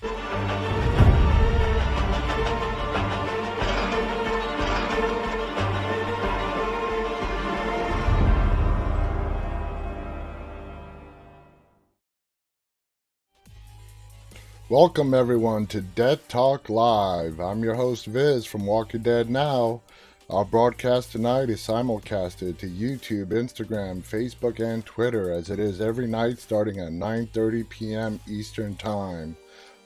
Welcome everyone to Dead Talk Live. I'm your host Viz from Walking Dead Now. Our broadcast tonight is simulcasted to YouTube, Instagram, Facebook, and Twitter as it is every night starting at 9:30 p.m. Eastern Time.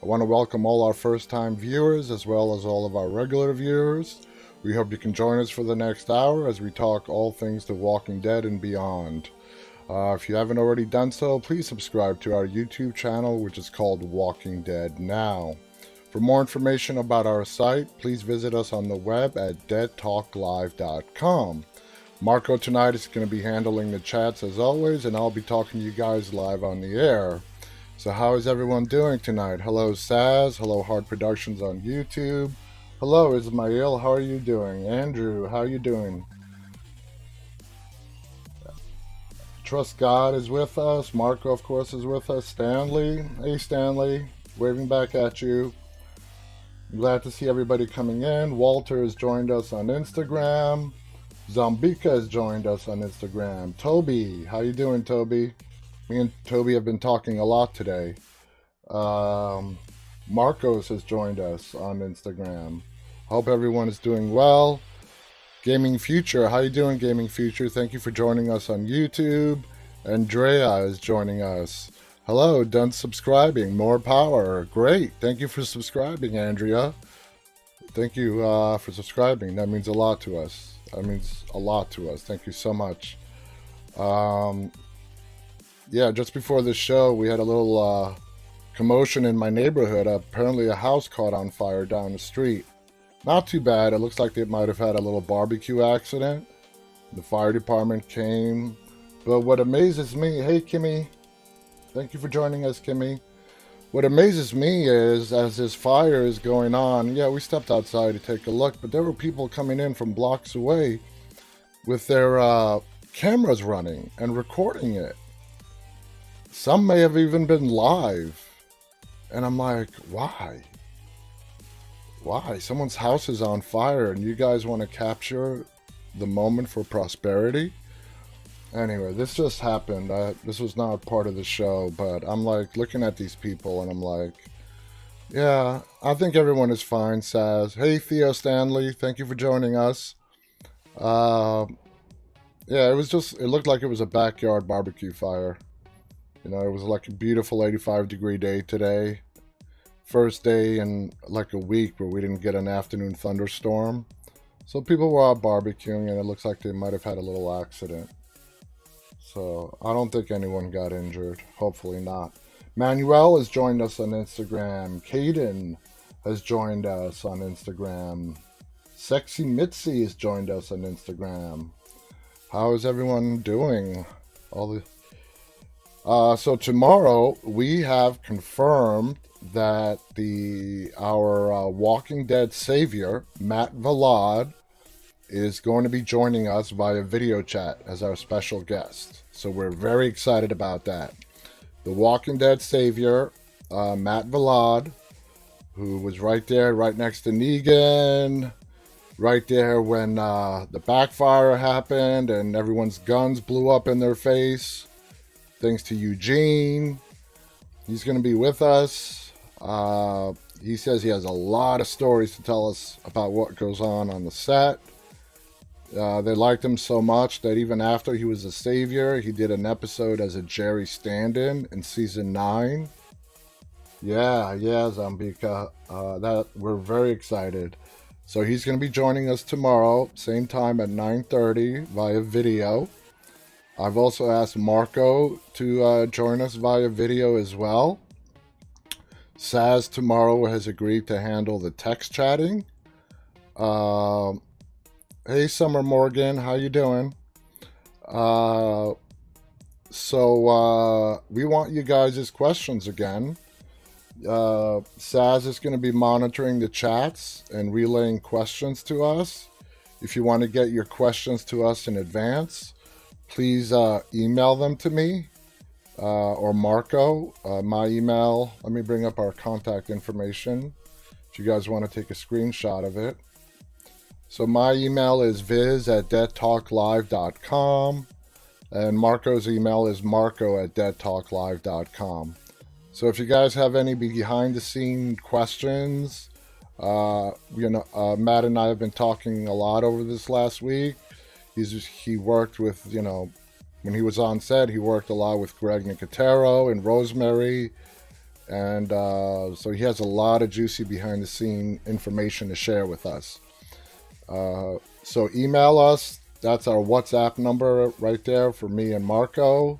I want to welcome all our first-time viewers as well as all of our regular viewers. We hope you can join us for the next hour as we talk all things The Walking Dead and beyond. If you haven't already done so, please subscribe to our YouTube channel, which is called Walking Dead Now. For more information about our site, please visit us on the web at deadtalklive.com. Marko tonight is going to be handling the chats as always, and I'll be talking to you guys live on the air. So how is everyone doing tonight? Hello Saz, hello Hard Productions on YouTube. Hello Ismail, how are you doing? Andrew, how are you doing? Trust God is with us. Marko, of course, is with us. Stanley. Hey, Stanley. Waving back at you. Glad to see everybody coming in. Walter has joined us on Instagram. Zombika has joined us on Instagram. Toby. How you doing, Toby? Me and Toby have been talking a lot today. Marcos has joined us on Instagram. Hope everyone is doing well. Gaming Future, how you doing, Gaming Future? Thank you for joining us on YouTube. Andrea is joining us. Hello, done subscribing. More power. Great. Thank you for subscribing, Andrea. Thank you for subscribing. That means a lot to us. Thank you so much. Yeah, just before the show, we had a little commotion in my neighborhood. Apparently a house caught on fire down the street. Not too bad. It looks like they might have had a little barbecue accident. The fire department came. But what amazes me, hey Kimmy, thank you for joining us, Kimmy. What amazes me is, as this fire is going on, yeah, we stepped outside to take a look, but there were people coming in from blocks away with their cameras running and recording it. Some may have even been live. And I'm like, why? Why? Someone's house is on fire and you guys want to capture the moment for prosperity? Anyway, this just happened. This was not part of the show, but I'm like looking at these people and I'm like, yeah, I think everyone is fine, Saz. Hey, Theo Stanley, thank you for joining us. Yeah, it looked like it was a backyard barbecue fire. You know, it was like a beautiful 85-degree day today. First day in like a week where we didn't get an afternoon thunderstorm. So people were out barbecuing and it looks like they might have had a little accident. So I don't think anyone got injured. Hopefully not. Manuel has joined us on Instagram. Caden has joined us on Instagram. Sexy Mitzi has joined us on Instagram. How is everyone doing? So tomorrow we have confirmed that our Walking Dead savior, Matt Vallad, is going to be joining us via video chat as our special guest. So we're very excited about that. The Walking Dead savior, Matt Vallad, who was right there, right next to Negan, right there when the backfire happened and everyone's guns blew up in their face. Thanks to Eugene. He's going to be with us. He says he has a lot of stories to tell us about what goes on the set. They liked him so much that even after he was a savior, he did an episode as a Jerry stand-in in season 9. Yeah, Zambika. That we're very excited. So he's going to be joining us tomorrow, same time at 9:30 via video. I've also asked Marko to join us via video as well. Saz tomorrow has agreed to handle the text chatting. Hey, Summer Morgan, how you doing? So we want you guys' questions again. Saz is going to be monitoring the chats and relaying questions to us. If you want to get your questions to us in advance, please email them to me or Marko. My email, let me bring up our contact information if you guys want to take a screenshot of it. So my email is viz@deadtalklive.com, and Marko's email is marko@deadtalklive.com. So if you guys have any behind-the-scene questions, Matt and I have been talking a lot over this last week. He worked with, when he was on set, he worked a lot with Greg Nicotero and Rosemary, and so he has a lot of juicy behind-the-scene information to share with us. So email us. That's our WhatsApp number right there for me and Marko.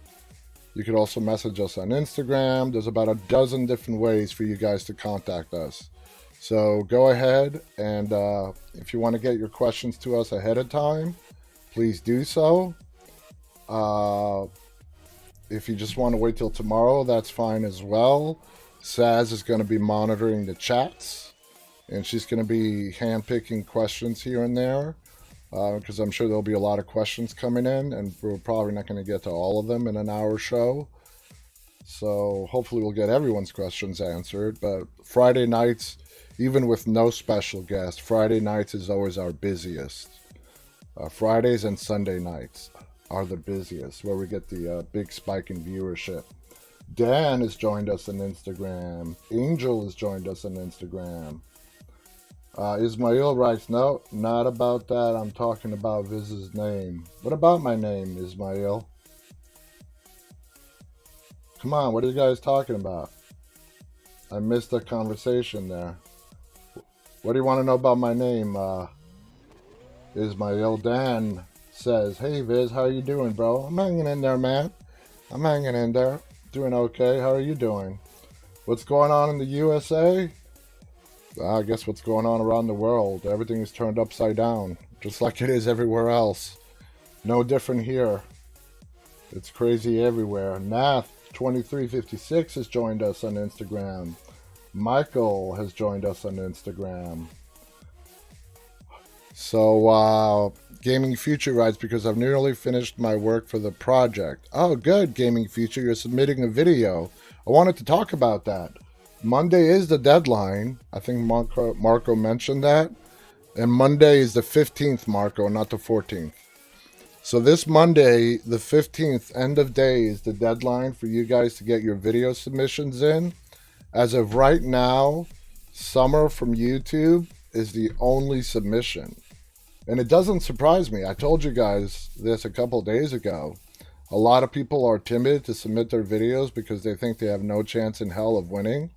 You could also message us on Instagram. There's about a dozen different ways for you guys to contact us. So go ahead, and if you want to get your questions to us ahead of time, please do so. If you just want to wait till tomorrow, that's fine as well. Saz is going to be monitoring the chats, and she's going to be handpicking questions here and there, because I'm sure there'll be a lot of questions coming in, and we're probably not going to get to all of them in an hour show. So hopefully we'll get everyone's questions answered. But Friday nights, even with no special guest, Friday nights is always our busiest. Fridays and Sunday nights are the busiest, where we get the big spike in viewership. Dan has joined us on Instagram. Angel has joined us on Instagram. Ismail writes, no, not about that. I'm talking about Viz's name. What about my name, Ismail? Come on, what are you guys talking about? I missed the conversation there. What do you want to know about my name, Ismail? Dan says, hey Viz, how you doing, bro? I'm hanging in there, man. I'm hanging in there. Doing okay. How are you doing? What's going on in the USA? I guess what's going on around the world. Everything is turned upside down, just like it is everywhere else. No different here. It's crazy everywhere. Nath2356 has joined us on Instagram. Michael has joined us on Instagram. So, Gaming Future writes, because I've nearly finished my work for the project. Oh, good, Gaming Future. You're submitting a video. I wanted to talk about that. Monday is the deadline. I think Marko mentioned that. And Monday is the 15th, Marko, not the 14th. So this Monday, the 15th, end of day, is the deadline for you guys to get your video submissions in. As of right now, Summer from YouTube is the only submission. And it doesn't surprise me. I told you guys this a couple days ago. A lot of people are timid to submit their videos because they think they have no chance in hell of winning.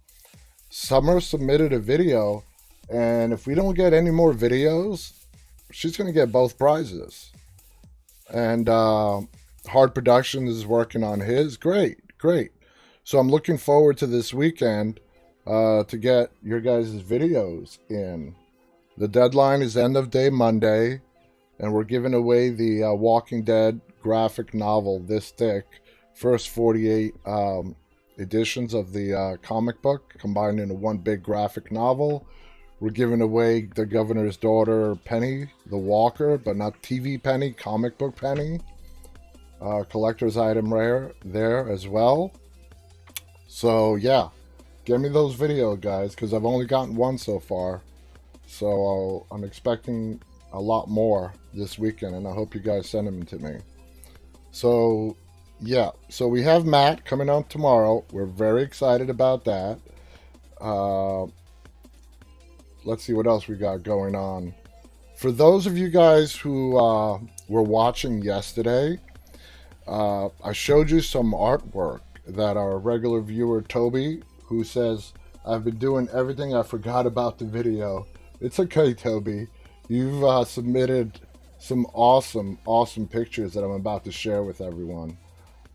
Summer submitted a video, and if we don't get any more videos, she's going to get both prizes. And Hard Productions is working on his. Great. So I'm looking forward to this weekend to get your guys' videos in. The deadline is end of day Monday, and we're giving away the Walking Dead graphic novel this thick, first 48 editions of the comic book combined into one big graphic novel. We're giving away The Governor's Daughter Penny the Walker, but not TV Penny, comic book Penny. Collector's item rare there as well. So yeah, get me those videos, guys, because I've only gotten one so far. So I'm expecting a lot more this weekend, and I hope you guys send them to me. So yeah, so we have Matt coming on tomorrow. We're very excited about that. Let's see what else we got going on. For those of you guys who were watching yesterday, I showed you some artwork that our regular viewer Toby, who says, I've been doing everything, I forgot about the video. It's okay, Toby. You've submitted some awesome pictures that I'm about to share with everyone.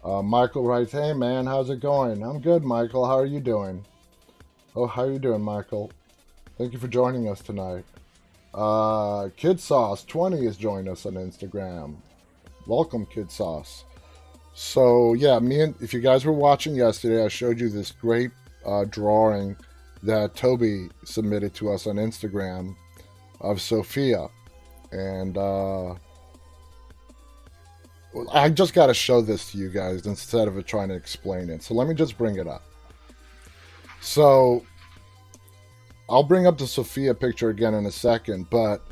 Michael writes, hey man, how's it going? I'm good, Michael. How are you doing? Oh, how are you doing, Michael? Thank you for joining us tonight. Kid Sauce 20 has joined us on Instagram. Welcome, Kid Sauce. So yeah, if you guys were watching yesterday, I showed you this great drawing that Toby submitted to us on Instagram of Sophia. And I just got to show this to you guys instead of trying to explain it. So let me just bring it up. So I'll bring up the Sophia picture again in a second, but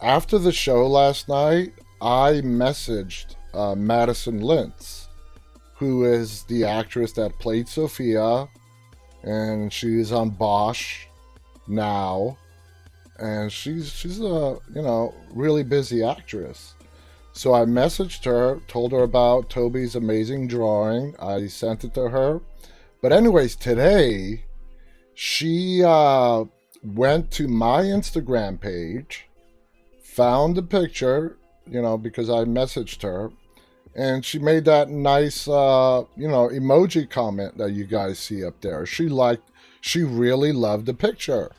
after the show last night, I messaged Madison Lintz, who is the actress that played Sophia, and she's on Bosch now, and she's a really busy actress. So I messaged her, told her about Toby's amazing drawing. I sent it to her. But anyways, today she went to my Instagram page, found the picture, because I messaged her, and she made that nice, emoji comment that you guys see up there. She really loved the picture.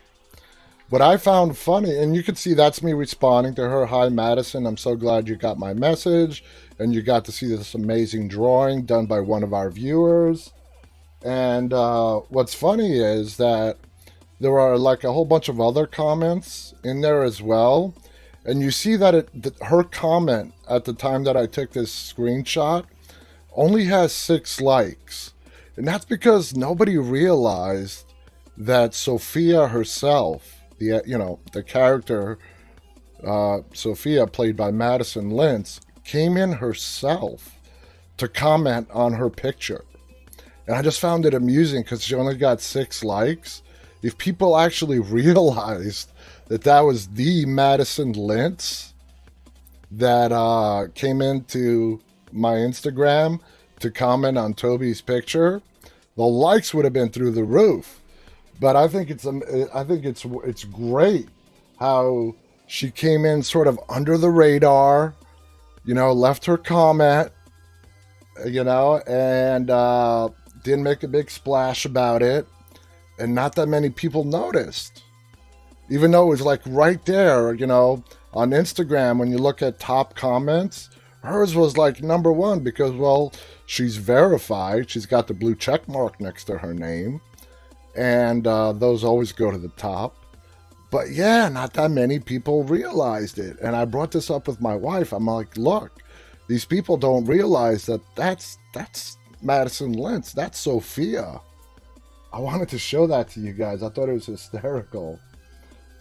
What I found funny, and you can see that's me responding to her, "Hi, Madison, I'm so glad you got my message, and you got to see this amazing drawing done by one of our viewers." And what's funny is that there are like a whole bunch of other comments in there as well. And you see that her comment at the time that I took this screenshot only has 6 likes. And that's because nobody realized that Sophia herself, the character Sophia, played by Madison Lintz, came in herself to comment on her picture. And I just found it amusing because she only got 6 likes. If people actually realized that was the Madison Lintz that came into my Instagram to comment on Toby's picture, the likes would have been through the roof. But I think it's great how she came in sort of under the radar, left her comment, and didn't make a big splash about it, and not that many people noticed. Even though it was like right there, on Instagram, when you look at top comments, hers was like number 1 because, well, she's verified. She's got the blue check mark next to her name. And those always go to the top. But yeah, not that many people realized it. And I brought this up with my wife. I'm like, look, these people don't realize that that's Madison Lintz. That's Sophia. I wanted to show that to you guys. I thought it was hysterical.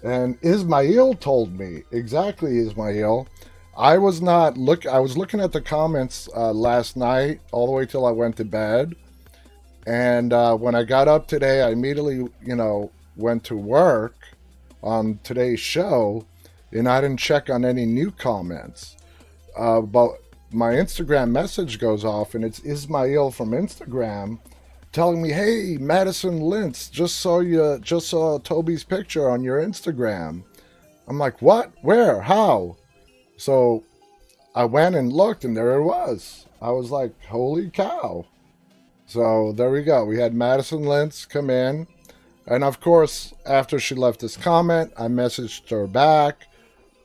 And Ismail told me, exactly, Ismail. I was looking at the comments last night all the way till I went to bed. And when I got up today, I immediately, went to work on today's show, and I didn't check on any new comments. But my Instagram message goes off, and it's Ismail from Instagram telling me, "Hey, Madison Lintz, just saw Toby's picture on your Instagram." I'm like, "What? Where? How?" So I went and looked, and there it was. I was like, "Holy cow." So there we go. We had Madison Lintz come in. And of course, after she left this comment, I messaged her back,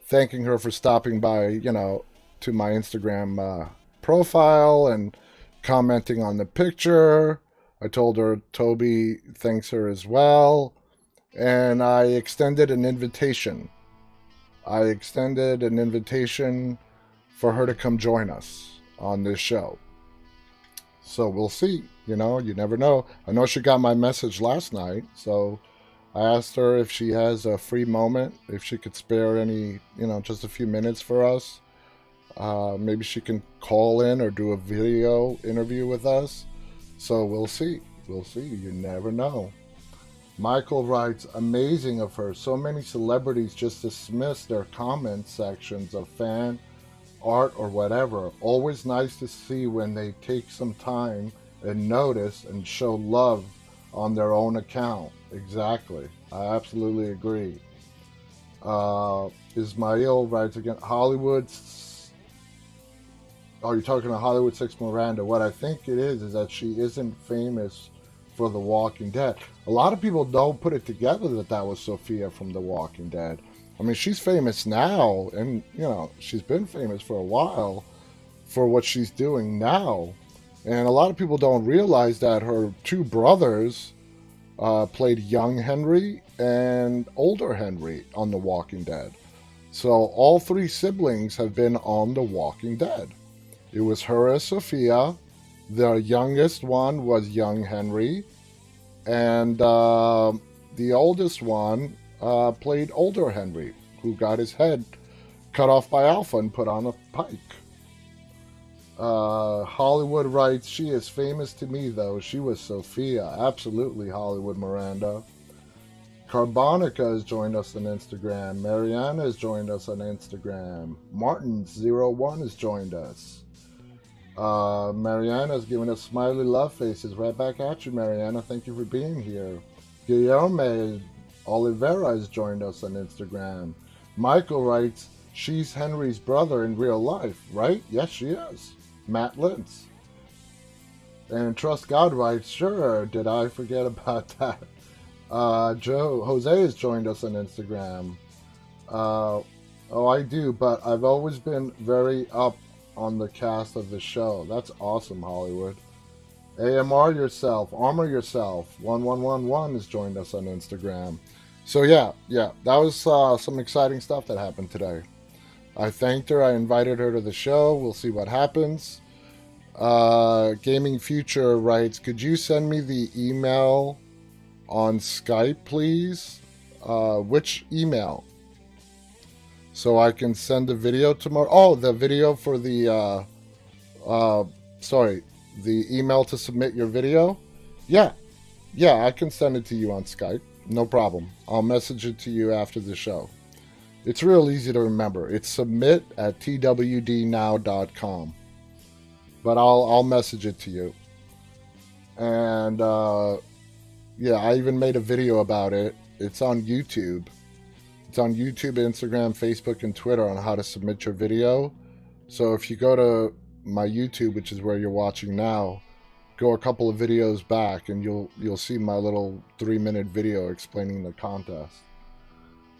thanking her for stopping by, to my Instagram profile and commenting on the picture. I told her Toby thanks her as well. And I extended an invitation. For her to come join us on this show. So we'll see. You never know. I know she got my message last night, so I asked her if she has a free moment, if she could spare any, just a few minutes for us. Maybe she can call in or do a video interview with us. So we'll see. You never know. Michael writes, "Amazing of her. So many celebrities just dismiss their comment sections of fan art or whatever. Always nice to see when they take some time and notice and show love on their own account." Exactly. I absolutely agree. Ismail writes again, you're talking to Hollywood 6 Miranda. What I think it is that she isn't famous for The Walking Dead. A lot of people don't put it together that was Sophia from The Walking Dead. I mean, she's famous now, and, she's been famous for a while for what she's doing now. And a lot of people don't realize that her 2 brothers played young Henry and older Henry on The Walking Dead. So all 3 siblings have been on The Walking Dead. It was her as Sophia. The youngest one was young Henry. And the oldest one played older Henry, who got his head cut off by Alpha and put on a pike. Hollywood writes, she is famous to me, though. She was Sophia. Absolutely, Hollywood Miranda. Carbonica has joined us on Instagram. Mariana has joined us on Instagram. Martins01 has joined us. Mariana has given us smiley love faces. Right back at you, Mariana. Thank you for being here. Guillermo Oliveira has joined us on Instagram. Michael writes, she's Henry's brother in real life, right? Yes, she is. Matt Lintz. And Trust God writes, sure, did I forget about that? Jose has joined us on Instagram. Oh, I do, but I've always been very up on the cast of the show. That's awesome, Hollywood. AMR yourself, Armor Yourself, 1111 has joined us on Instagram. So yeah, that was some exciting stuff that happened today. I thanked her. I invited her to the show. We'll see what happens. Gaming Future writes, could you send me the email on Skype, please? Which email? So I can send the video tomorrow. Oh, the video for the, the email to submit your video? Yeah, I can send it to you on Skype. No problem. I'll message it to you after the show. It's real easy to remember. It's submit@twdnow.com. But I'll message it to you. And I even made a video about it. It's on YouTube. It's on YouTube, Instagram, Facebook, and Twitter on how to submit your video. So if you go to my YouTube, which is where you're watching now, go a couple of videos back and you'll see my little 3-minute video explaining the contest.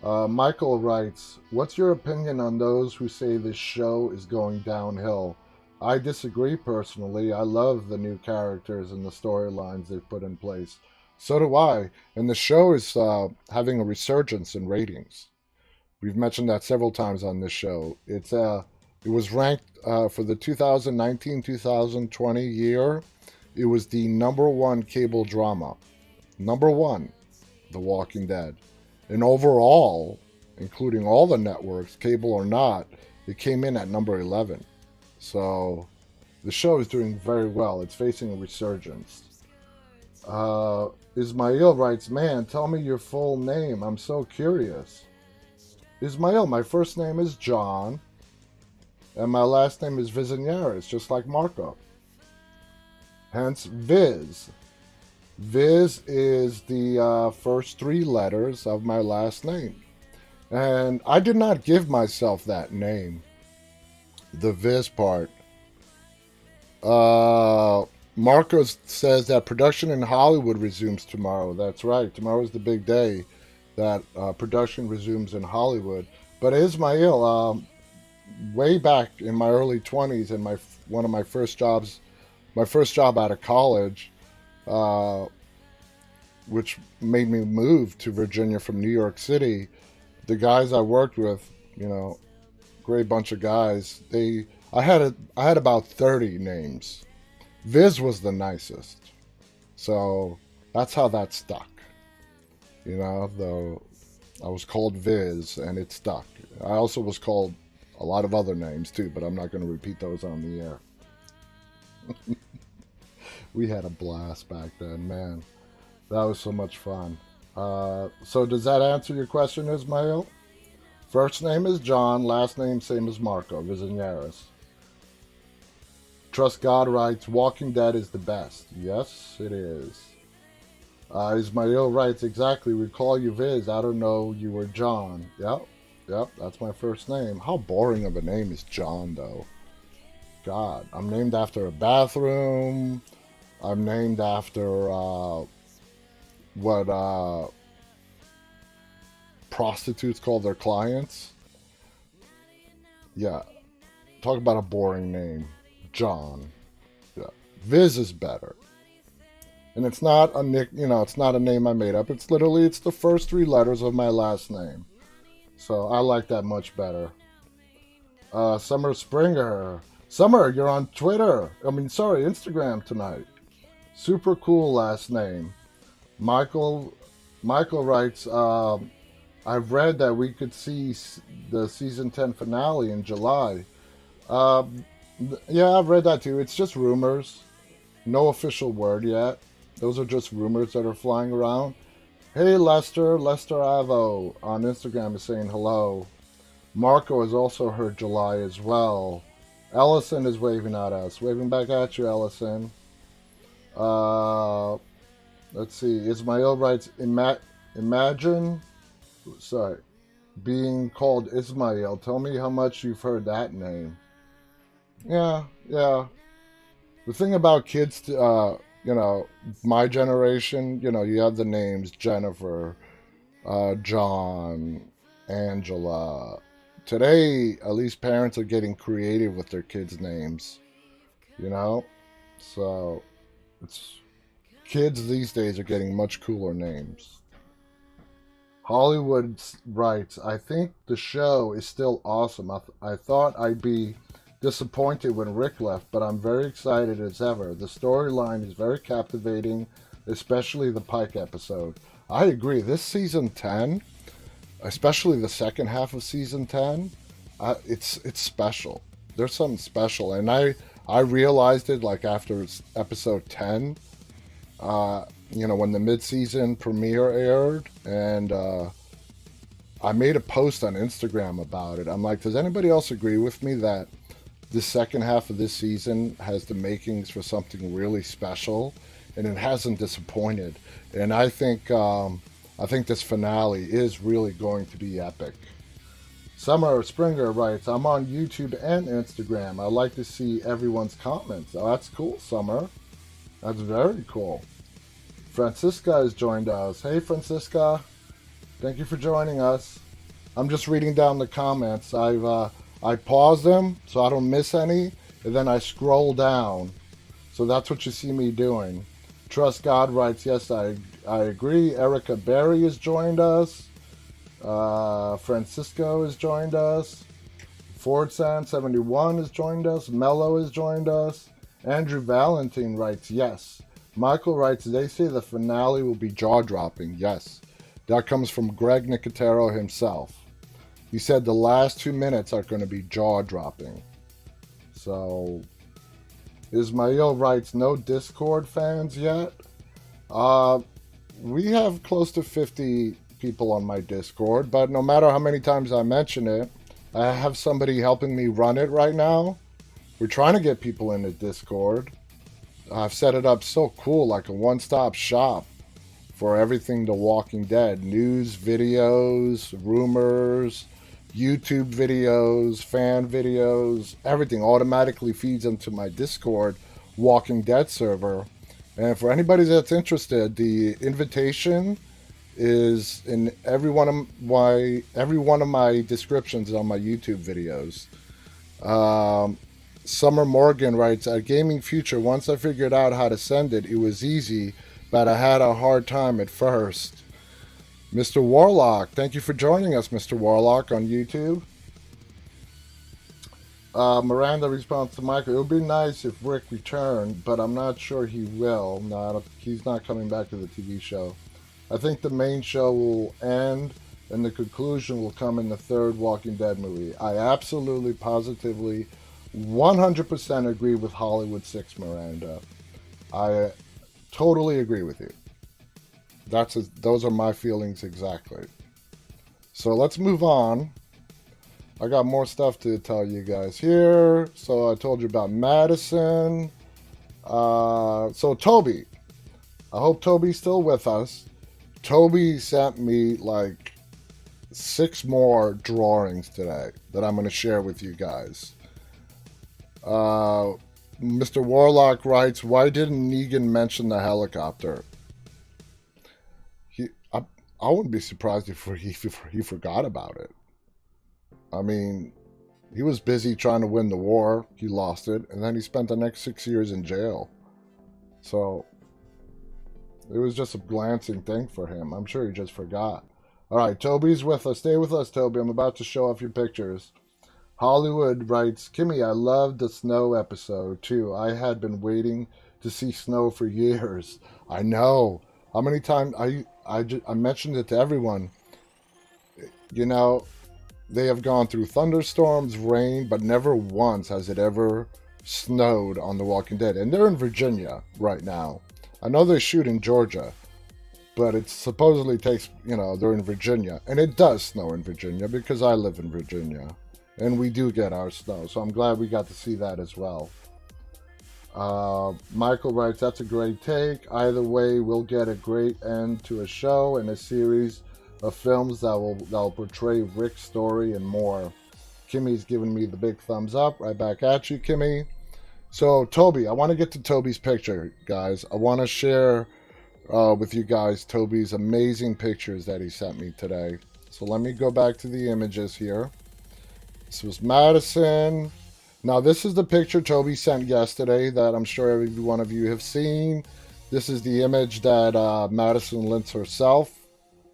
Michael writes, what's your opinion on those who say this show is going downhill? I disagree personally. I love the new characters and the storylines they've put in place. So do I. And the show is having a resurgence in ratings. We've mentioned that several times on this show. It was ranked for the 2019-2020 year. It was the #1 cable drama. #1, The Walking Dead. And overall, including all the networks, cable or not, it came in at number 11. So the show is doing very well. It's facing a resurgence. Ismail writes, man, tell me your full name. I'm so curious. Ismail, my first name is John, and my last name is Vizaniaris, just like Marko. Hence, Viz. Viz is the first 3 letters of my last name. And I did not give myself that name, the Viz part. Marco says that production in Hollywood resumes tomorrow. That's right. Tomorrow's the big day that production resumes in Hollywood. But Ismail, way back in my early 20s and one of my first job out of college, which made me move to Virginia from New York City, the guys I worked with, great bunch of guys, I had about 30 names. Viz was the nicest. So that's how that stuck. Though I was called Viz and it stuck. I also was called a lot of other names too, but I'm not going to repeat those on the air. We had a blast back then, man. That was so much fun. So does that answer your question, Ismail? First name is John, last name same as Marko Vizaniaris. Trust God writes, Walking Dead is the best. Yes, it is. Ismail writes, exactly, we call you Viz. I don't know you were John. Yep, that's my first name. How boring of a name is John, though? God, I'm named after a bathroom. I'm named after what prostitutes call their clients. Yeah, talk about a boring name. John. Yeah. Viz is better. And it's not a it's not a name I made up. It's the first 3 letters of my last name. So I like that much better. Summer Springer. Summer, you're on Twitter. Sorry, Instagram tonight. Super cool last name. Michael. Michael writes, I've read that we could see the season 10 finale in July. Um, yeah, I've read that too. It's just rumors. No official word yet. Those are just rumors that are flying around. Hey, Lester Avo on Instagram is saying hello. Marco has also heard July as well. Ellison is waving at us. Waving back at you, Ellison. Uh, let's see. Ismail writes, imagine, sorry, being called Ismail. Tell me how much you've heard that name. Yeah, yeah. The thing about kids, my generation, you have the names Jennifer, John, Angela. Today, at least parents are getting creative with their kids' names, you know? So, it's kids these days are getting much cooler names. Hollywood writes, I think the show is still awesome. I thought I'd be disappointed when Rick left, but I'm very excited as ever. The storyline is very captivating, especially the Pike episode. I agree. This season 10, especially the second half of season 10, it's special. There's something special, and I realized it like after episode 10. When the mid-season premiere aired, and I made a post on Instagram about it. I'm like, does anybody else agree with me that the second half of this season has the makings for something really special, and it hasn't disappointed? And I think this finale is really going to be epic. Summer Springer writes, I'm on YouTube and Instagram. I like to see everyone's comments. Oh, that's cool, Summer. That's very cool. Francisca has joined us. Hey, Francisca. Thank you for joining us. I'm just reading down the comments. I pause them so I don't miss any, and then I scroll down. So that's what you see me doing. Trust God writes, yes, I agree. Erica Berry has joined us. Francisco has joined us. Ford Sand 71 has joined us. Mello has joined us. Andrew Valentine writes, yes. Michael writes, they say the finale will be jaw-dropping. Yes. That comes from Greg Nicotero himself. He said the last 2 minutes are going to be jaw-dropping. So, Ismail writes, no Discord fans yet? We have close to 50 people on my Discord, but no matter how many times I mention it, I have somebody helping me run it right now. We're trying to get people in the Discord. I've set it up so cool, like a one-stop shop for everything The Walking Dead. News, videos, rumors, YouTube videos, fan videos, everything automatically feeds into my Discord Walking Dead server. And for anybody that's interested, the invitation is in every one of my descriptions on my YouTube videos. Summer Morgan writes, at Gaming Future, once I figured out how to send it, it was easy, but I had a hard time at first. Mr. Warlock, thank you for joining us, Mr. Warlock, on YouTube. Miranda responds to Michael, it would be nice if Rick returned, but I'm not sure he will. No, he's not coming back to the TV show. I think the main show will end, and the conclusion will come in the third Walking Dead movie. I absolutely, positively, 100% agree with Hollywood 6, Miranda. I totally agree with you. Those are my feelings exactly. So let's move on. I got more stuff to tell you guys here. So I told you about Madison. So Toby. I hope Toby's still with us. Toby sent me like 6 more drawings today that I'm going to share with you guys. Mr. Warlock writes, why didn't Negan mention the helicopter? I wouldn't be surprised if he forgot about it. I mean, he was busy trying to win the war. He lost it, and then he spent the next 6 years in jail. So, it was just a glancing thing for him. I'm sure he just forgot. All right, Toby's with us. Stay with us, Toby. I'm about to show off your pictures. Hollywood writes, Kimmy, I loved the snow episode too. I had been waiting to see snow for years. I know. How many times I mentioned it to everyone. You know, they have gone through thunderstorms, rain, but never once has it ever snowed on The Walking Dead. And they're in Virginia right now. I know they shoot in Georgia, but it supposedly takes, they're in Virginia. And it does snow in Virginia because I live in Virginia. And we do get our snow. So I'm glad we got to see that as well. Michael writes, that's a great take. Either way, we'll get a great end to a show and a series of films that'll portray Rick's story and more. Kimmy's giving me the big thumbs up. Right back at you, Kimmy. So, Toby, I want to get to Toby's picture, guys. I want to share with you guys Toby's amazing pictures that he sent me today. So let me go back to the images here. This was Madison. Now, this is the picture Toby sent yesterday that I'm sure every one of you have seen. This is the image that Madison Lintz herself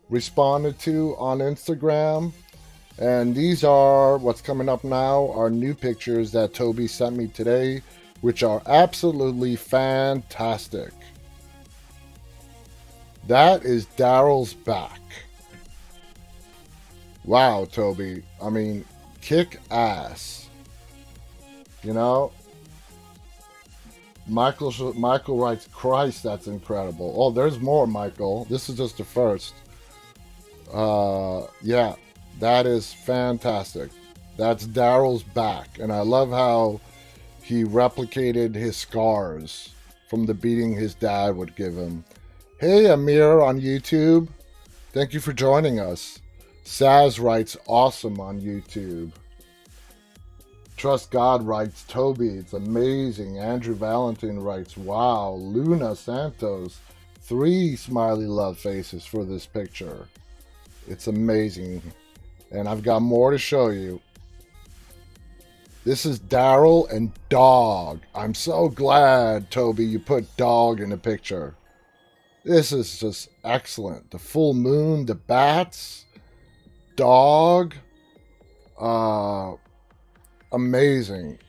responded to on Instagram. And these are, what's coming up now, are new pictures that Toby sent me today, which are absolutely fantastic. That is Daryl's back. Wow, Toby. I mean, kick ass. Michael writes, Christ, that's incredible. Oh, there's more, Michael. This is just the first. Yeah, that is fantastic. That's Daryl's back. And I love how he replicated his scars from the beating his dad would give him. Hey, Amir on YouTube. Thank you for joining us. Saz writes, awesome on YouTube. Trust God writes, Toby, it's amazing. Andrew Valentin writes, wow. Luna Santos, 3 smiley love faces for this picture. It's amazing. And I've got more to show you. This is Daryl and Dog. I'm so glad, Toby, you put Dog in the picture. This is just excellent. The full moon, the bats, Dog. Amazing.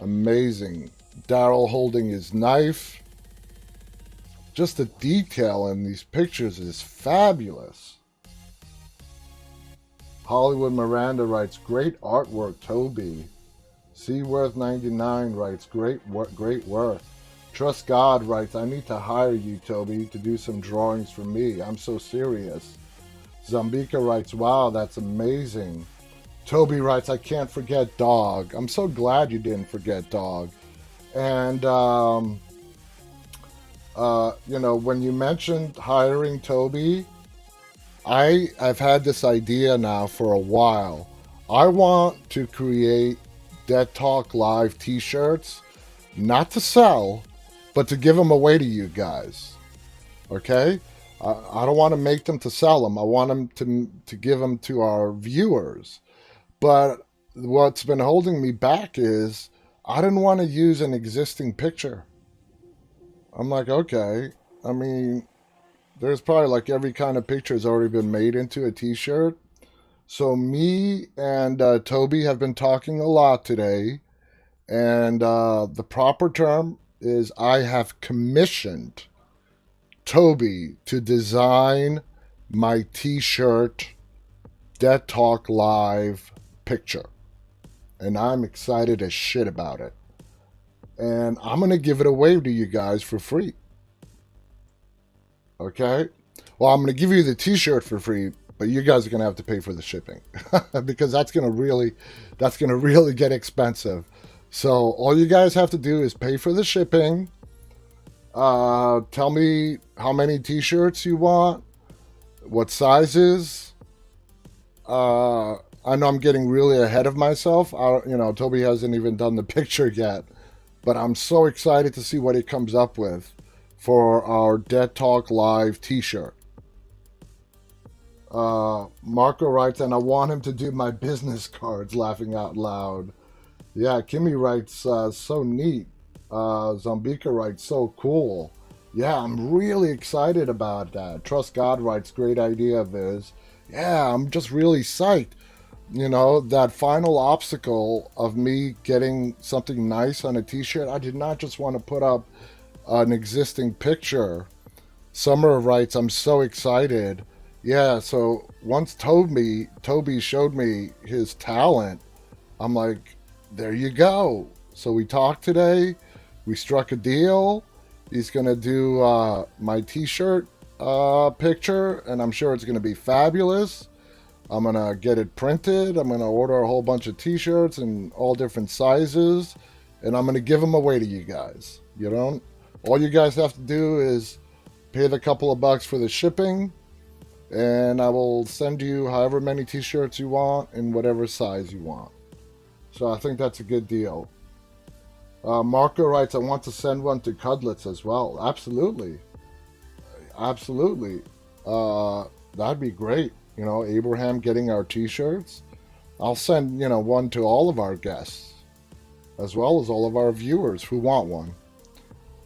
Amazing. Daryl holding his knife. Just the detail in these pictures is fabulous. Hollywood Miranda writes, great artwork, Toby. Seaworth99 writes, great work. Trust God writes, I need to hire you, Toby, to do some drawings for me. I'm so serious. Zambika writes, wow, that's amazing. Toby writes, I can't forget Dog. I'm so glad you didn't forget Dog. And, when you mentioned hiring Toby, I've had this idea now for a while. I want to create Dead Talk Live t-shirts, not to sell, but to give them away to you guys. Okay? I don't want to make them to sell them. I want them to give them to our viewers. But what's been holding me back is I didn't want to use an existing picture. I'm like, okay. I mean, there's probably like every kind of picture has already been made into a t-shirt. So me and Toby have been talking a lot today. And the proper term is I have commissioned Toby to design my t-shirt Dead Talk Live picture. And I'm excited as shit about it. And I'm going to give it away to you guys for free. Okay? Well, I'm going to give you the t-shirt for free, but you guys are going to have to pay for the shipping. Because that's going to really get expensive. So all you guys have to do is pay for the shipping. Tell me how many t-shirts you want, what sizes. I know I'm getting really ahead of myself. Toby hasn't even done the picture yet, but I'm so excited to see what he comes up with for our Dead Talk Live t-shirt. Marko writes, and I want him to do my business cards, laughing out loud. Yeah, Kimmy writes, so neat. Zambika writes, so cool. Yeah, I'm really excited about that. Trust God writes, great idea, Viz. Yeah, I'm just really psyched. you know, that final obstacle of me getting something nice on a t-shirt, I did not just want to put up an existing picture. Summer writes, I'm so excited. Yeah, so once Toby showed me his talent, I'm like, there you go. So we talked today. We struck a deal. He's going to do my t-shirt picture, and I'm sure it's going to be fabulous. I'm going to get it printed. I'm going to order a whole bunch of t-shirts in all different sizes, and I'm going to give them away to you guys. You know, all you guys have to do is pay the couple of bucks for the shipping, and I will send you however many t-shirts you want in whatever size you want. So I think that's a good deal. Marko writes, I want to send one to Cudlets as well. Absolutely. Absolutely. That'd be great. You know, Abraham getting our t-shirts. I'll send, you know, one to all of our guests, as well as all of our viewers who want one.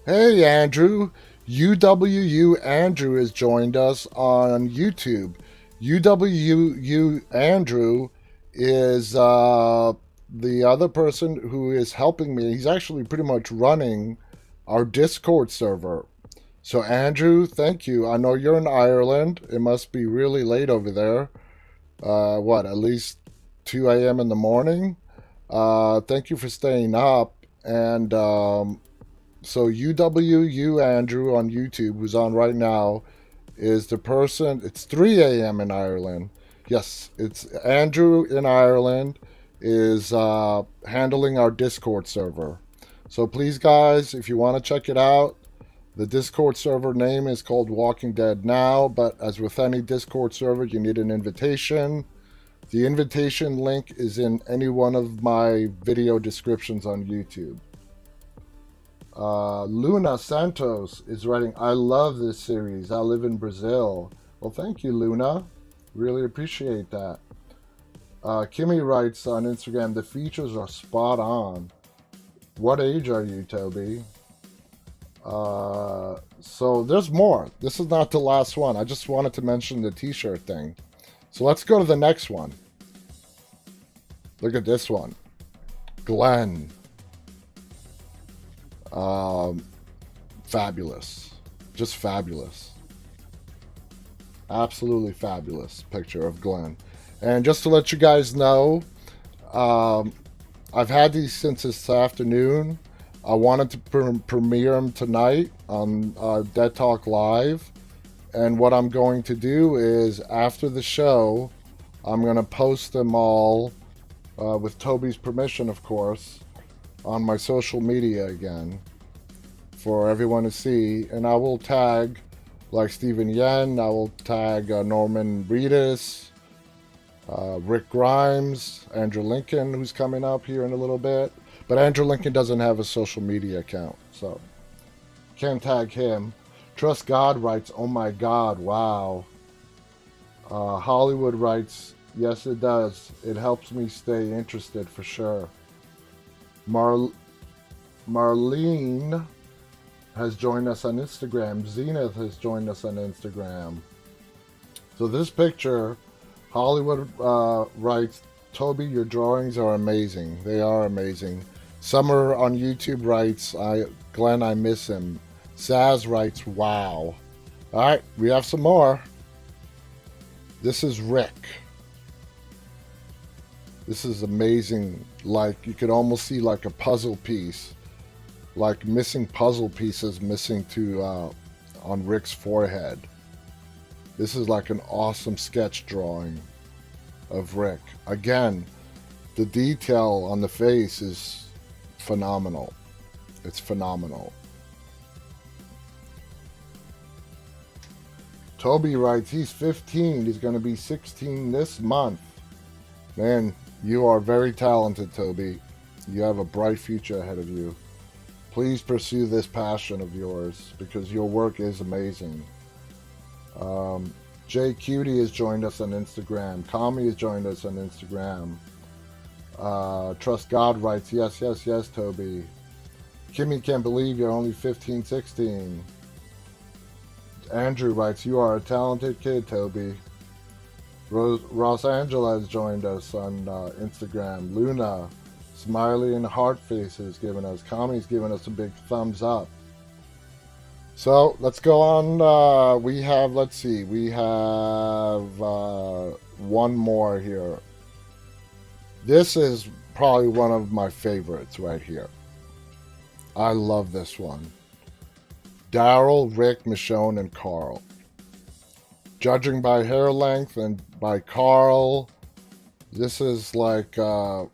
Hey, Andrew. UWU Andrew has joined us on YouTube. UWU Andrew is the other person who is helping me. He's actually pretty much running our Discord server. So, Andrew, thank you. I know you're in Ireland. It must be really late over there. At least 2 a.m. in the morning? Thank you for staying up. And so, UWU Andrew on YouTube, who's on right now, is the person. It's 3 a.m. in Ireland. Yes, it's Andrew in Ireland is handling our Discord server. So please, guys, if you want to check it out, the Discord server name is called Walking Dead Now, but as with any Discord server, you need an invitation. The invitation link is in any one of my video descriptions on YouTube. Luna Santos is writing, I love this series. I live in Brazil. Well, thank you, Luna. Really appreciate that. Kimmy writes on Instagram, the features are spot on. What age are you, Toby? So there's more. This is not the last one. I just wanted to mention the t-shirt thing. So let's go to the next one. Look at this one. Glenn. Fabulous. Just fabulous. Absolutely fabulous picture of Glenn. And just to let you guys know, I've had these since this afternoon. I wanted to premiere them tonight on Dead Talk Live. And what I'm going to do is, after the show, I'm going to post them all, with Toby's permission, of course, on my social media again for everyone to see. And I will tag, like Stephen Yen, I will tag Norman Reedus, Rick Grimes, Andrew Lincoln, who's coming up here in a little bit. But Andrew Lincoln doesn't have a social media account, so can't tag him. Trust God writes, oh my God, wow. Hollywood writes, yes it does. It helps me stay interested for sure. Marlene has joined us on Instagram. Zenith has joined us on Instagram. So this picture, Hollywood writes, Toby, your drawings are amazing. They are amazing. Summer on YouTube writes, Glenn, I miss him. Saz writes, wow. All right, we have some more. This is Rick. This is amazing. Like, you could almost see like a puzzle piece, like missing puzzle pieces missing to on Rick's forehead. This is like an awesome sketch drawing of Rick. Again, the detail on the face is phenomenal. It's phenomenal. Toby writes, he's 15. He's going to be 16 this month. Man, you are very talented, Toby. You have a bright future ahead of you. Please pursue this passion of yours because your work is amazing. Jay Cutie has joined us on Instagram. Kami has joined us on Instagram. Trust God writes, yes, yes, yes, Toby. Kimmy can't believe you're only 15, 16. Andrew writes, you are a talented kid, Toby. Ross Angela has joined us on Instagram. Luna, smiley and heart faces giving us. Kami's giving us a big thumbs up. So let's go on. Let's see, we have one more here. This is probably one of my favorites right here. I love this one. Daryl, Rick, Michonne, and Carl. Judging by hair length and by Carl, this is like the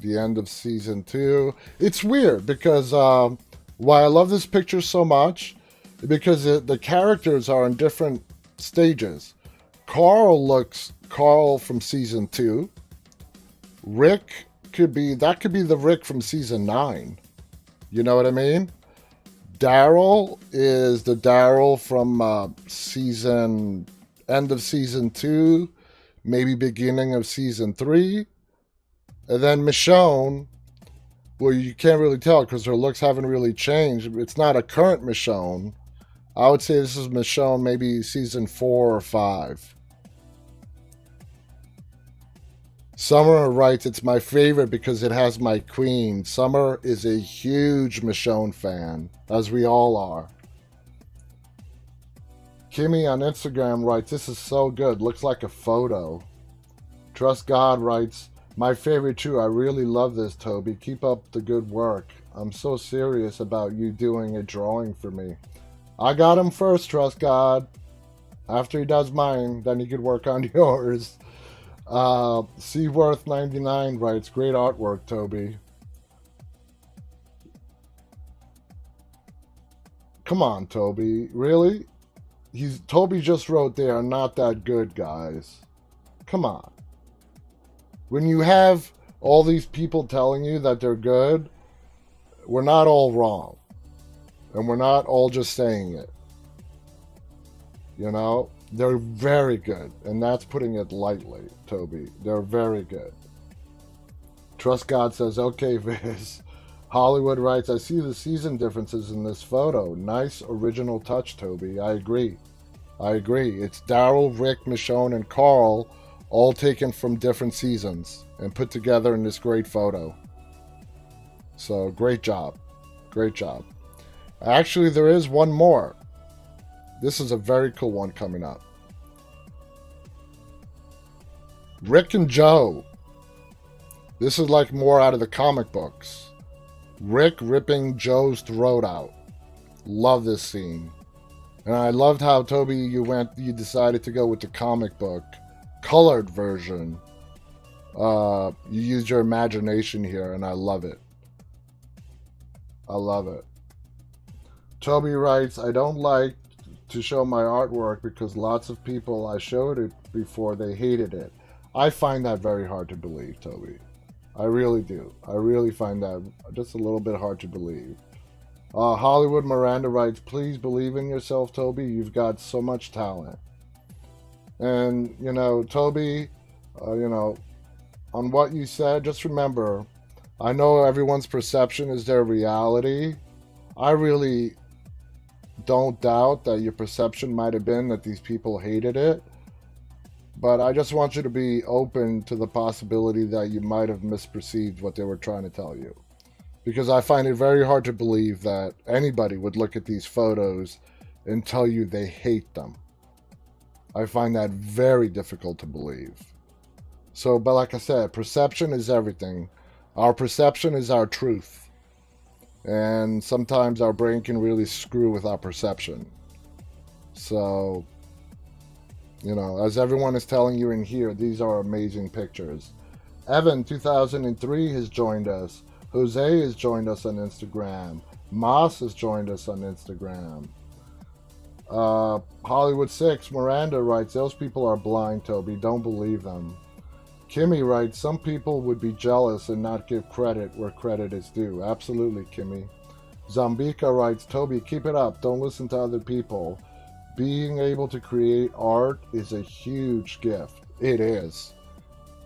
end of season 2. It's weird because why I love this picture so much, because the characters are in different stages. Carl looks Carl from season 2. Rick could be the Rick from season 9. You know what I mean? Daryl is the Daryl from end of season 2, maybe beginning of season 3. And then Michonne, well, you can't really tell because her looks haven't really changed. It's not a current Michonne. I would say this is Michonne maybe season 4 or 5. Summer writes, it's my favorite because it has my queen. Summer is a huge Michonne fan, as we all are. Kimmy on Instagram writes, this is so good. Looks like a photo. Trust God writes, my favorite too. I really love this, Toby. Keep up the good work. I'm so serious about you doing a drawing for me. I got him first, Trust God. After he does mine, then he could work on yours. Seaworth99 writes, great artwork, Toby. Come on, Toby. Really? Toby just wrote they are not that good, guys. Come on. When you have all these people telling you that they're good, we're not all wrong. And we're not all just saying it. You know? They're very good, and that's putting it lightly, Toby. They're very good. Trust God says, okay, Viz. Hollywood writes, I see the season differences in this photo. Nice original touch, Toby. I agree. It's Daryl, Rick, Michonne, and Carl, all taken from different seasons and put together in this great photo. So, great job. Great job. Actually, there is one more. This is a very cool one coming up. Rick and Joe. This is like more out of the comic books. Rick ripping Joe's throat out. Love this scene. And I loved how, Toby, you decided to go with the comic book colored version. You used your imagination here, and I love it. I love it. Toby writes, I don't like to show my artwork because lots of people I showed it before, they hated it. I find that very hard to believe, Toby. I really do. I really find that just a little bit hard to believe. Hollywood Miranda writes, please believe in yourself, Toby. You've got so much talent. And, Toby, on what you said, just remember, I know everyone's perception is their reality. I really don't doubt that your perception might have been that these people hated it. But I just want you to be open to the possibility that you might have misperceived what they were trying to tell you. Because I find it very hard to believe that anybody would look at these photos and tell you they hate them. I find that very difficult to believe. So, but like I said, perception is everything. Our perception is our truth. And sometimes our brain can really screw with our perception. So, as everyone is telling you in here, these are amazing pictures. Evan, 2003, has joined us. Jose has joined us on Instagram. Moss has joined us on Instagram. Hollywood 6, Miranda writes, those people are blind, Toby. Don't believe them. Kimmy writes, some people would be jealous and not give credit where credit is due. Absolutely, Kimmy. Zambika writes, Toby, keep it up. Don't listen to other people. Being able to create art is a huge gift. It is.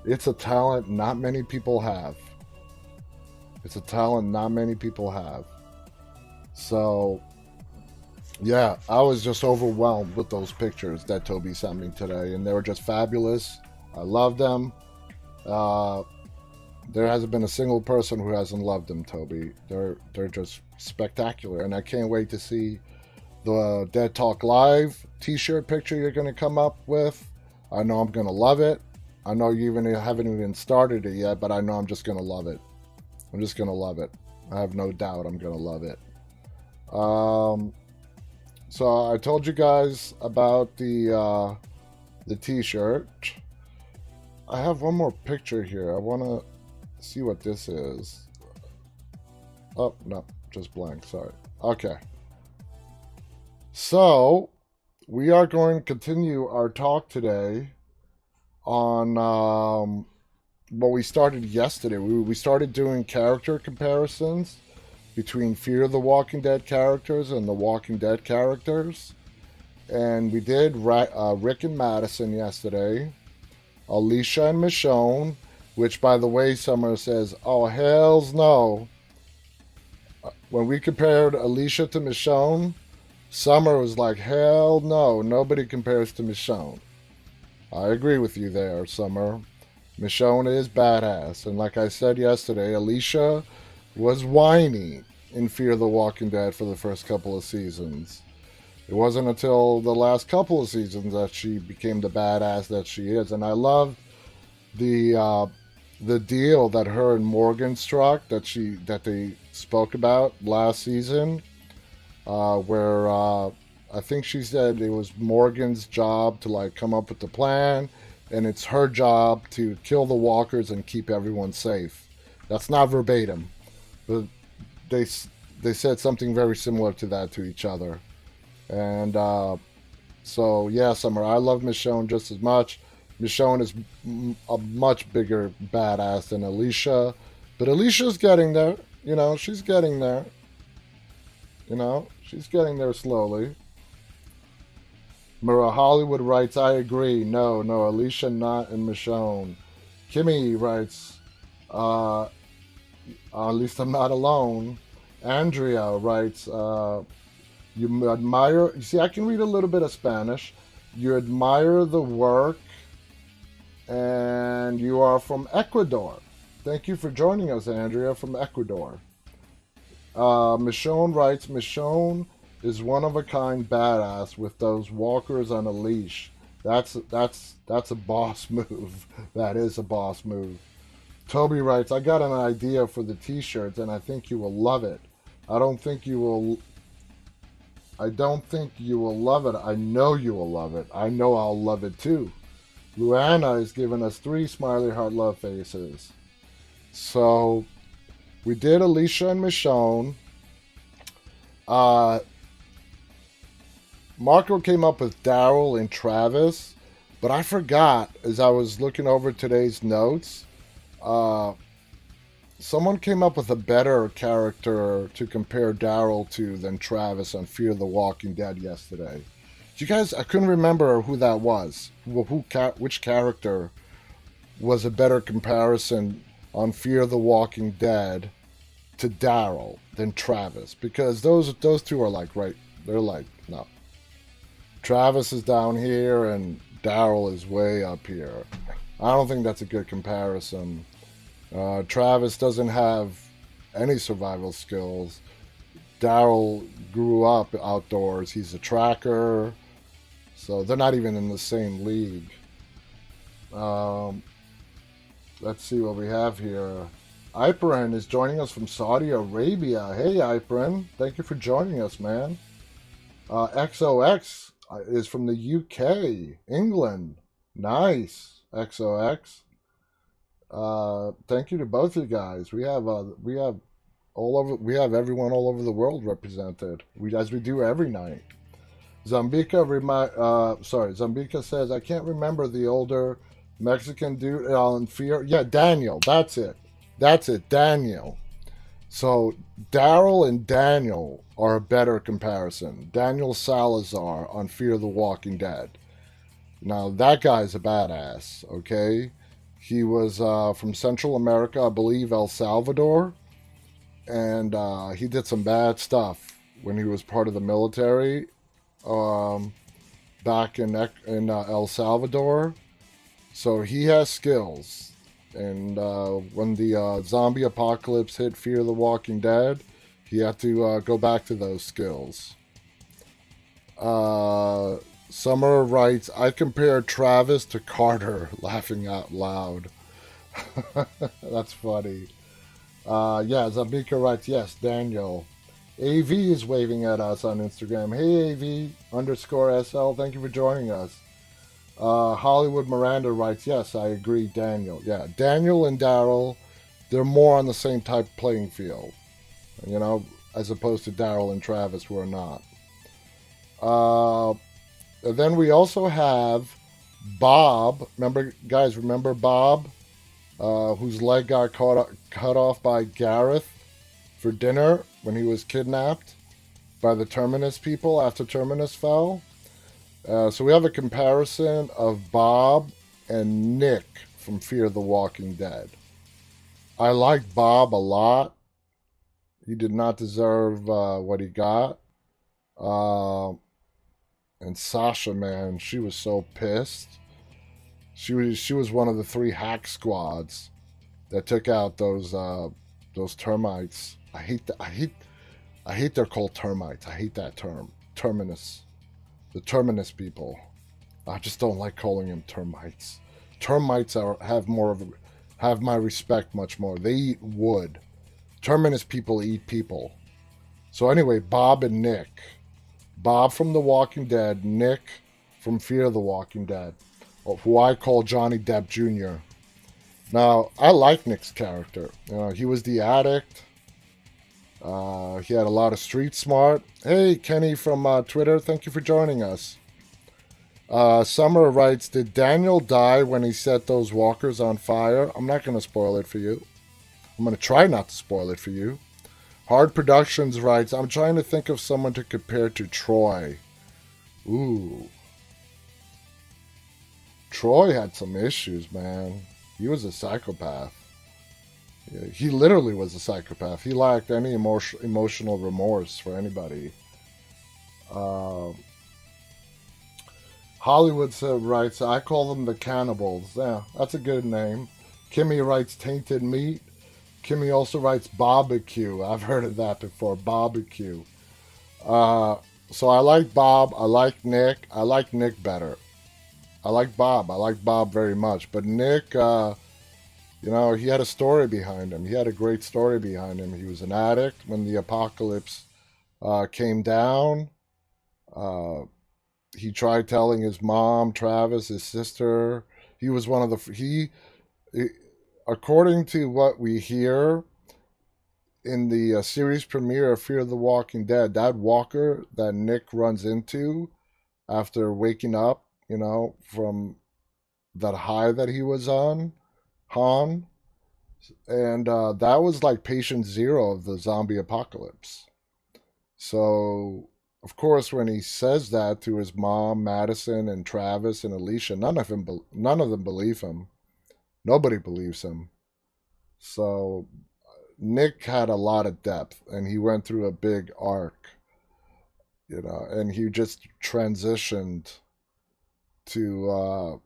It's a talent not many people have. So, Yeah, I was just overwhelmed with those pictures that Toby sent me today, and they were just fabulous. I love them. Uh, there hasn't been a single person who hasn't loved them, Toby. They're just spectacular, and I can't wait to see the Dead Talk Live T-shirt picture you're going to come up with. I know I'm going to love it. I know you even haven't even started it yet, but I know I'm just going to love it. I'm just going to love it. I have no doubt I'm going to love it. So I told you guys about the T-shirt. I have one more picture here. I want to see what this is. Oh, no, just blank. Sorry. Okay. So we are going to continue our talk today on what we started yesterday. We started doing character comparisons between Fear the Walking Dead characters and the Walking Dead characters. And we did Rick and Madison yesterday, Alicia and Michonne, which, by the way, Summer says, oh, hells no. When we compared Alicia to Michonne, Summer was like, hell no, nobody compares to Michonne. I agree with you there, Summer. Michonne is badass. And like I said yesterday, Alicia was whiny in Fear the Walking Dead for the first couple of seasons. It wasn't until the last couple of seasons that she became the badass that she is. And I love the deal that her and Morgan struck that they spoke about last season, where I think she said it was Morgan's job to like come up with the plan, and it's her job to kill the walkers and keep everyone safe. That's not verbatim, but they said something very similar to that to each other. And so yeah, Summer, I love Michonne just as much. Michonne is a much bigger badass than Alicia, but Alicia's getting there. You know, she's getting there. You know, she's getting there slowly. Mara Hollywood writes, I agree. No, Alicia not and Michonne. Kimmy writes, at least I'm not alone. Andrea writes, you admire, you see, I can read a little bit of Spanish. You admire the work, and you are from Ecuador. Thank you for joining us, Andrea, from Ecuador. Michonne writes, Michonne is one of a kind badass with those walkers on a leash. That's a boss move. That is a boss move. Toby writes, I got an idea for the t-shirts and I think you will love it. I don't think you will love it. I know you will love it. I know I'll love it too. Luana is giving us 3 smiley heart love faces. So we did Alicia and Michonne. Marko came up with Daryl and Travis, but I forgot as I was looking over today's notes. Someone came up with a better character to compare Daryl to than Travis on Fear the Walking Dead yesterday. You guys, I couldn't remember who that was. Which character was a better comparison on Fear the Walking Dead to Daryl than Travis? Because those two are like right. They're like no. Travis is down here and Daryl is way up here. I don't think that's a good comparison. Travis doesn't have any survival skills. Daryl grew up outdoors. He's a tracker. So they're not even in the same league. Let's see what we have here. Efrain is joining us from Saudi Arabia. Hey, Efrain. Thank you for joining us, man. XOX is from the UK, England. Nice, XOX. Thank you to both of you guys. We have everyone all over the world represented. As we do every night. Zambika says, I can't remember the older Mexican dude on Fear. Yeah, Daniel. That's it, Daniel. So Daryl and Daniel are a better comparison. Daniel Salazar on Fear the Walking Dead. Now that guy's a badass, okay? He was from Central America, I believe El Salvador, and he did some bad stuff when he was part of the military um, back in El Salvador. So he has skills. And when the zombie apocalypse hit Fear the Walking Dead, he had to go back to those skills. Summer writes, I compare Travis to Carter, laughing out loud. That's funny. Yeah, Zabika writes, yes, Daniel. AV is waving at us on Instagram. Hey, AV underscore SL, thank you for joining us. Hollywood Miranda writes, yes, I agree, Daniel. Yeah, Daniel and Daryl, they're more on the same type playing field, you know, as opposed to Daryl and Travis, who are not. Then we also have Bob. Remember Bob? Whose leg got cut off by Gareth for dinner when he was kidnapped by the Terminus people after Terminus fell. So we have a comparison of Bob and Nick from Fear the Walking Dead. I like Bob a lot. He did not deserve what he got. And Sasha, man, she was so pissed. She was one of the 3 hack squads that took out those termites. I hate they're called termites. I hate that term. Terminus. The Terminus people. I just don't like calling them termites. Termites have my respect much more. They eat wood. Terminus people eat people. So anyway, Bob and Nick. Bob from The Walking Dead, Nick from Fear the Walking Dead, who I call Johnny Depp Jr. Now, I like Nick's character. He was the addict. He had a lot of street smart. Hey, Kenny from Twitter, thank you for joining us. Summer writes, did Daniel die when he set those walkers on fire? I'm not going to spoil it for you. I'm going to try not to spoil it for you. Hard Productions writes, I'm trying to think of someone to compare to Troy. Ooh. Troy had some issues, man. He was a psychopath. Yeah, he literally was a psychopath. He lacked any emotional remorse for anybody. Hollywood writes, I call them the cannibals. Yeah, that's a good name. Kimmy writes, tainted meat. Kimmy also writes barbecue. I've heard of that before, barbecue. So I like Bob. I like Nick. I like Nick better. I like Bob. I like Bob very much. But Nick, he had a story behind him. He had a great story behind him. He was an addict when the apocalypse came down. He tried telling his mom, Travis, his sister. He was one of the... According to what we hear in the series premiere of Fear the Walking Dead, that walker that Nick runs into after waking up, from that high that he was on, Han, and that was like patient 0 of the zombie apocalypse. So, of course, when he says that to his mom, Madison, and Travis and Alicia, none of them believe him. Nobody believes him. So Nick had a lot of depth, and he went through a big arc, and he just transitioned to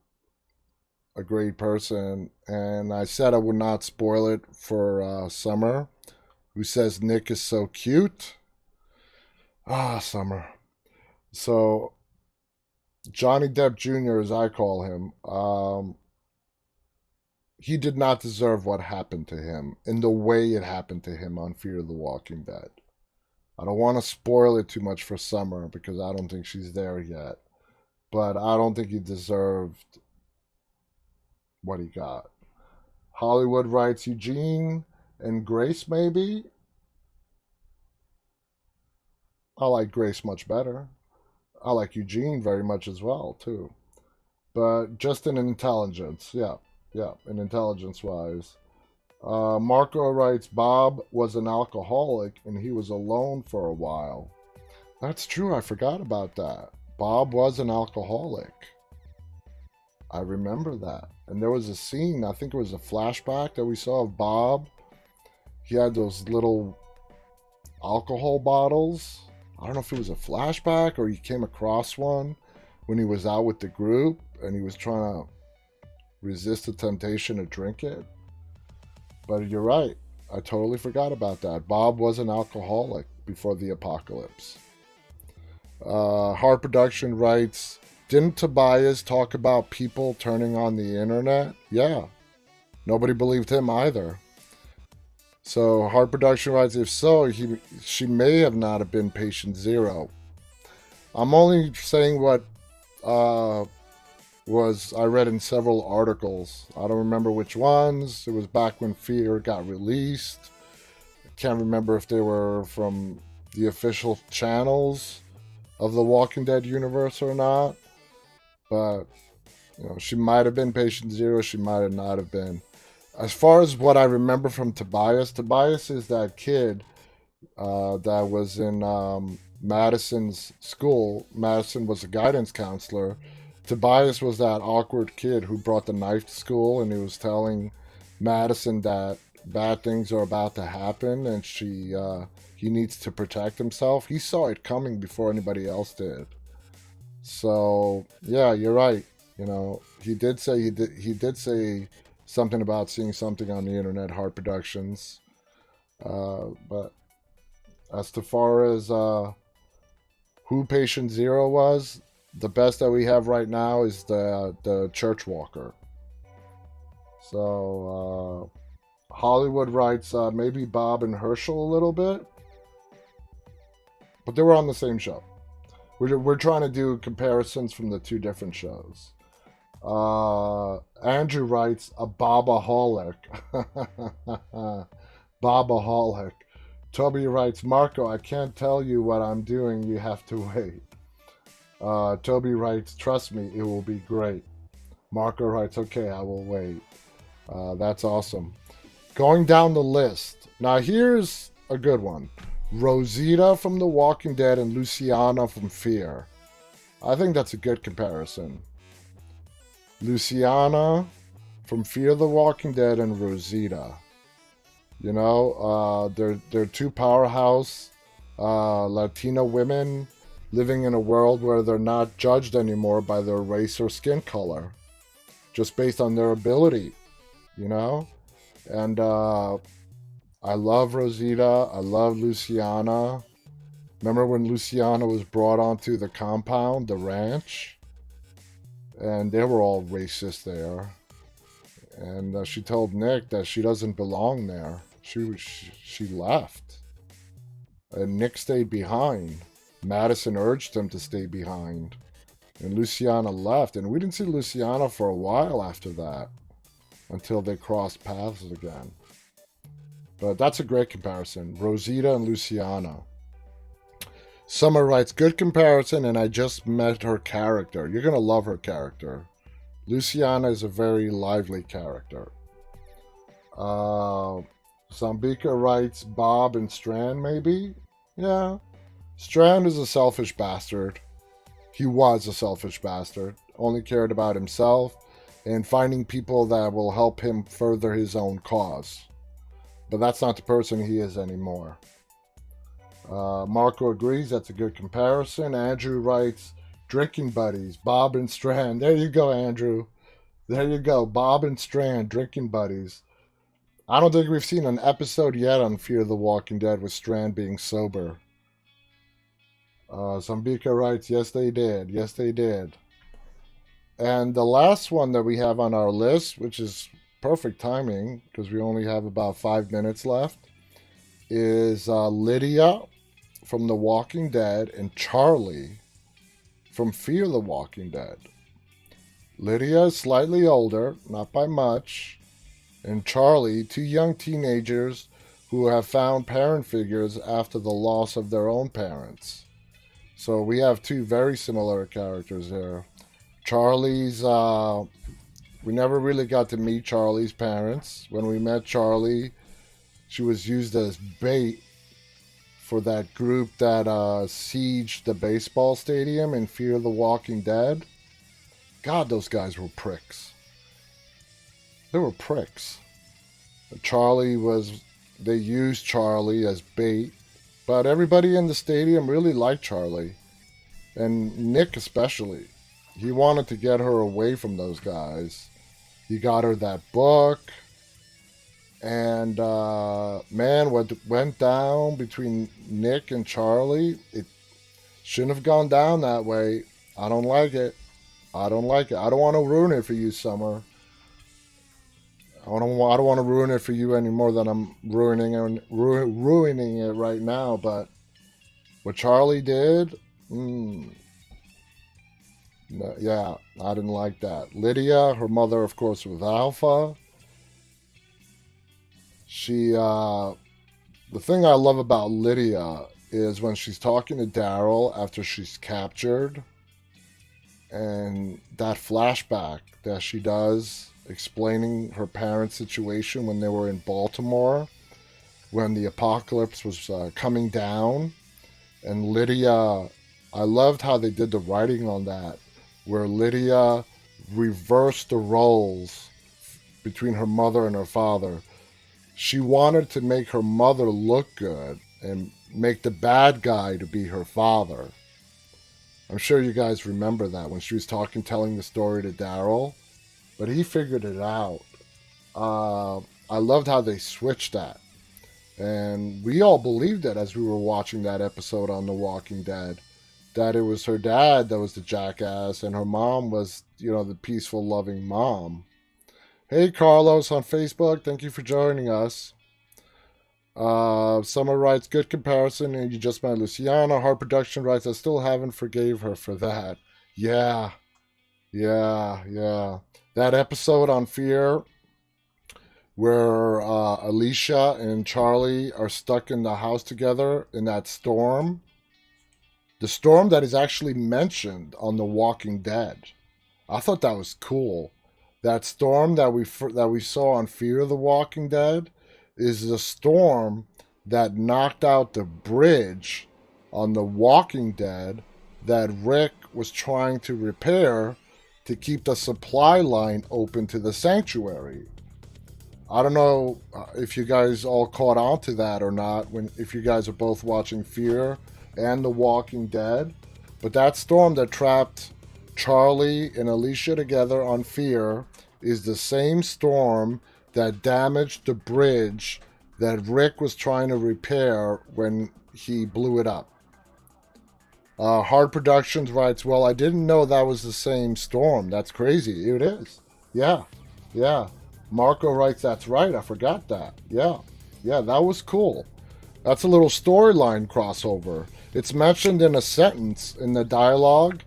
a great person. And I said I would not spoil it for Summer, who says Nick is so cute. Summer. So Johnny Depp Jr., as I call him, he did not deserve what happened to him in the way it happened to him on Fear the Walking Dead. I don't want to spoil it too much for Summer because I don't think she's there yet. But I don't think he deserved what he got. Hollywood writes, Eugene and Grace, maybe? I like Grace much better. I like Eugene very much as well, too. But just in intelligence, yeah, in intelligence-wise. Marko writes, Bob was an alcoholic and he was alone for a while. That's true, I forgot about that. Bob was an alcoholic. I remember that. And there was a scene, I think it was a flashback that we saw of Bob. He had those little alcohol bottles I don't know if it was a flashback or he came across one when he was out with the group and he was trying to resist the temptation to drink it. But you're right. I totally forgot about that. Bob was an alcoholic before the apocalypse. Hard Production writes, didn't Tobias talk about people turning on the internet? Yeah. Nobody believed him either. So Hard Production writes, if so, she may have not have been patient zero. I'm only saying what I read in several articles. I don't remember which ones. It was back when Fear got released. I can't remember if they were from the official channels of the Walking Dead universe or not. But, she might have been patient zero. She might have not have been. As far as what I remember from Tobias is that kid that was in Madison's school. Madison was a guidance counselor. Tobias was that awkward kid who brought the knife to school and he was telling Madison that bad things are about to happen and he needs to protect himself. He saw it coming before anybody else did. So yeah, you're right. He did say something about seeing something on the internet, Hard Productions. But as far as who Patient Zero was, the best that we have right now is the church walker. So Hollywood writes maybe Bob and Herschel a little bit, but they were on the same show. We're trying to do comparisons from the two different shows. Andrew writes a Bobaholic. Bobaholic. Toby writes, Marko, I can't tell you what I'm doing. You have to wait. Toby writes, trust me, it will be great. Marko writes, okay, I will wait. That's awesome. Going down the list. Now here's a good one. Rosita from The Walking Dead and Luciana from Fear. I think that's a good comparison. Luciana from Fear the Walking Dead and Rosita. They're two powerhouse Latina women living in a world where they're not judged anymore by their race or skin color, just based on their ability, And I love Rosita. I love Luciana. Remember when Luciana was brought onto the compound, the ranch? And they were all racist there. And she told Nick that she doesn't belong there. She left. And Nick stayed behind. Madison urged him to stay behind. And Luciana left. And we didn't see Luciana for a while after that. Until they crossed paths again. But that's a great comparison. Rosita and Luciana. Summer writes, good comparison, and I just met her character. You're going to love her character. Luciana is a very lively character. Zambika writes, Bob and Strand, maybe? Yeah. Strand is a selfish bastard. He was a selfish bastard. Only cared about himself and finding people that will help him further his own cause. But that's not the person he is anymore. Marko agrees, that's a good comparison. Andrew writes, drinking buddies, Bob and Strand. There you go, Andrew. There you go, Bob and Strand, drinking buddies. I don't think we've seen an episode yet on Fear the Walking Dead with Strand being sober. Zambika writes, yes they did, yes they did. And the last one that we have on our list, which is perfect timing because we only have about 5 minutes left, is Lydia from The Walking Dead and Charlie from Fear the Walking Dead. Lydia is slightly older, not by much, and Charlie, two young teenagers who have found parent figures after the loss of their own parents. So we have two very similar characters there. Charlie's, we never really got to meet Charlie's parents. When we met Charlie, she was used as bait for that group that sieged the baseball stadium in Fear the Walking Dead. God, those guys were pricks. They were pricks. They used Charlie as bait But everybody in the stadium really liked Charlie, and Nick especially. He wanted to get her away from those guys. He got her that book. And man, what went down between Nick and Charlie, it shouldn't have gone down that way. I don't like it. I don't like it. I don't want to ruin it for you, Summer. I don't want to ruin it for you any more than I'm ruining it right now. But what Charlie did, no, yeah, I didn't like that. Lydia, her mother, of course, was Alpha. The thing I love about Lydia is when she's talking to Daryl after she's captured, and that flashback that she does explaining her parents' situation when they were in Baltimore, when the apocalypse was coming down. And Lydia, I loved how they did the writing on that, where Lydia reversed the roles between her mother and her father. She wanted to make her mother look good and make the bad guy to be her father. I'm sure you guys remember that when she was telling the story to Daryl, but he figured it out. I loved how they switched that. And we all believed it as we were watching that episode on The Walking Dead, that it was her dad that was the jackass and her mom was, the peaceful, loving mom. Hey, Carlos on Facebook, thank you for joining us. Summer writes, good comparison, and you just met Luciana. Hard Production writes, I still haven't forgave her for that. Yeah. That episode on Fear, where Alicia and Charlie are stuck in the house together in that storm. The storm that is actually mentioned on The Walking Dead. I thought that was cool. That storm that we saw on Fear the Walking Dead is the storm that knocked out the bridge on The Walking Dead that Rick was trying to repair to keep the supply line open to the sanctuary. I don't know if you guys all caught on to that or not, if you guys are both watching Fear and The Walking Dead, but that storm that trapped Charlie and Alicia together on Fear is the same storm that damaged the bridge that Rick was trying to repair when he blew it up. Hard Productions writes, well, I didn't know that was the same storm. That's crazy. It is. Yeah. Marko writes, that's right. I forgot that. Yeah, that was cool. That's a little storyline crossover. It's mentioned in a sentence in the dialogue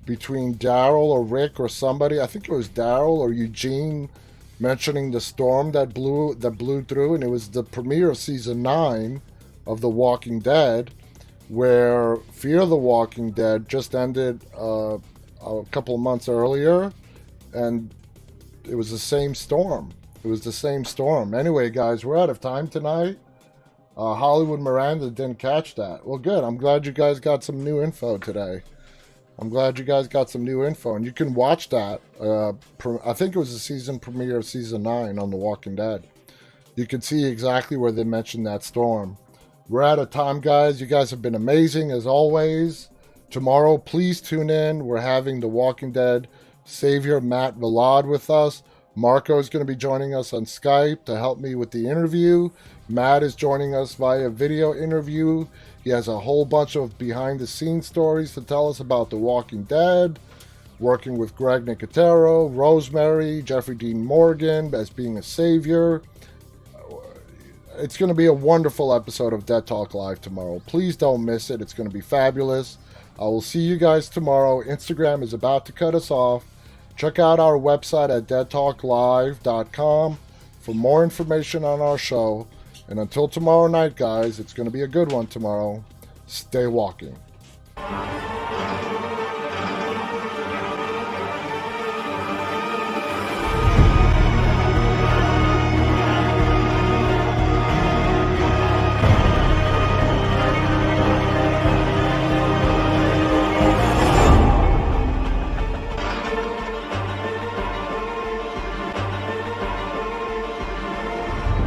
between Daryl or Rick or somebody. I think it was Daryl or Eugene mentioning the storm that blew through, and it was the premiere of season 9 of The Walking Dead, where Fear the Walking Dead just ended a couple of months earlier, and it was the same storm. Anyway, guys, we're out of time tonight. Hollywood Miranda didn't catch that. Well, good. I'm glad you guys got some new info today. And you can watch that. I think it was the season premiere of season 9 on The Walking Dead. You can see exactly where they mentioned that storm. We're out of time, guys. You guys have been amazing, as always. Tomorrow, please tune in. We're having The Walking Dead Savior Matt Villard with us. Marko is going to be joining us on Skype to help me with the interview. Matt is joining us via video interview. He has a whole bunch of behind-the-scenes stories to tell us about The Walking Dead, working with Greg Nicotero, Rosemary, Jeffrey Dean Morgan as being a savior. It's going to be a wonderful episode of Dead Talk Live tomorrow. Please don't miss it. It's going to be fabulous. I will see you guys tomorrow. Instagram is about to cut us off. Check out our website at deadtalklive.com for more information on our show. And until tomorrow night, guys, it's going to be a good one tomorrow. Stay walking.